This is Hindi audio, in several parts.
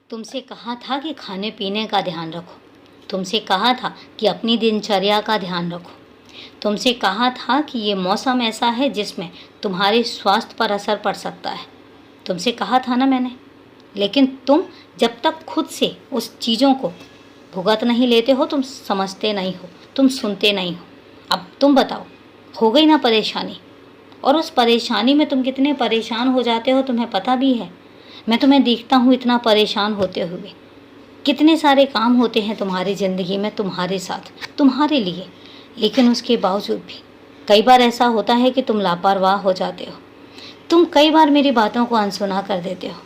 तुमसे कहा था कि खाने पीने का ध्यान रखो। तुमसे कहा था कि अपनी दिनचर्या का ध्यान रखो। तुमसे कहा था कि ये मौसम ऐसा है जिसमें तुम्हारे स्वास्थ्य पर असर पड़ सकता है। तुमसे कहा था ना मैंने। लेकिन तुम जब तक खुद से उस चीज़ों को भुगत नहीं लेते हो, तुम समझते नहीं हो, तुम सुनते नहीं हो। अब तुम बताओ, हो गई ना परेशानी? और उस परेशानी में तुम कितने परेशान हो जाते हो तुम्हें पता भी है। मैं तुम्हें देखता हूँ इतना परेशान होते हुए। कितने सारे काम होते हैं तुम्हारी ज़िंदगी में तुम्हारे साथ, तुम्हारे लिए, लेकिन उसके बावजूद भी कई बार ऐसा होता है कि तुम लापरवाह हो जाते हो। तुम कई बार मेरी बातों को अनसुना कर देते हो।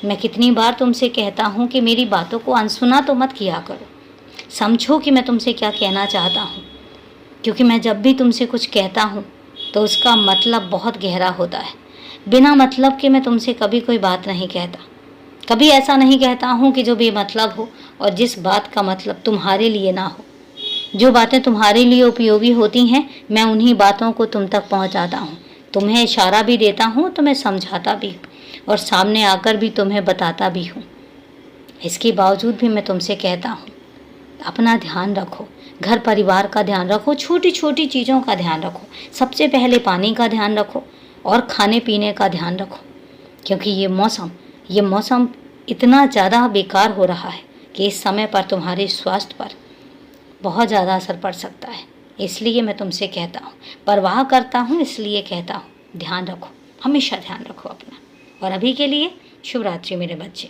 मैं कितनी बार तुमसे कहता हूँ कि मेरी बातों को अनसुना तो मत किया करो। समझो कि मैं तुमसे क्या कहना चाहता हूँ, क्योंकि मैं जब भी तुमसे कुछ कहता हूँ तो उसका मतलब बहुत गहरा होता है। बिना मतलब के मैं तुमसे कभी कोई बात नहीं कहता। कभी ऐसा नहीं कहता हूँ कि जो बेमतलब हो और जिस बात का मतलब तुम्हारे लिए ना हो। जो बातें तुम्हारे लिए उपयोगी होती हैं, मैं उन्हीं बातों को तुम तक पहुँचाता हूँ। तुम्हें इशारा भी देता हूँ, तुम्हें समझाता भी हूँ और सामने आकर भी तुम्हें बताता भी हूँ। इसके बावजूद भी मैं तुमसे कहता हूँ, अपना ध्यान रखो, घर परिवार का ध्यान रखो, छोटी छोटी चीज़ों का ध्यान रखो। सबसे पहले पानी का ध्यान रखो और खाने पीने का ध्यान रखो, क्योंकि ये मौसम इतना ज़्यादा बेकार हो रहा है कि इस समय पर तुम्हारे स्वास्थ्य पर बहुत ज़्यादा असर पड़ सकता है। इसलिए मैं तुमसे कहता हूँ, परवाह करता हूँ इसलिए कहता हूँ, ध्यान रखो, हमेशा ध्यान रखो अपना। और अभी के लिए शुभ रात्रि मेरे बच्चे।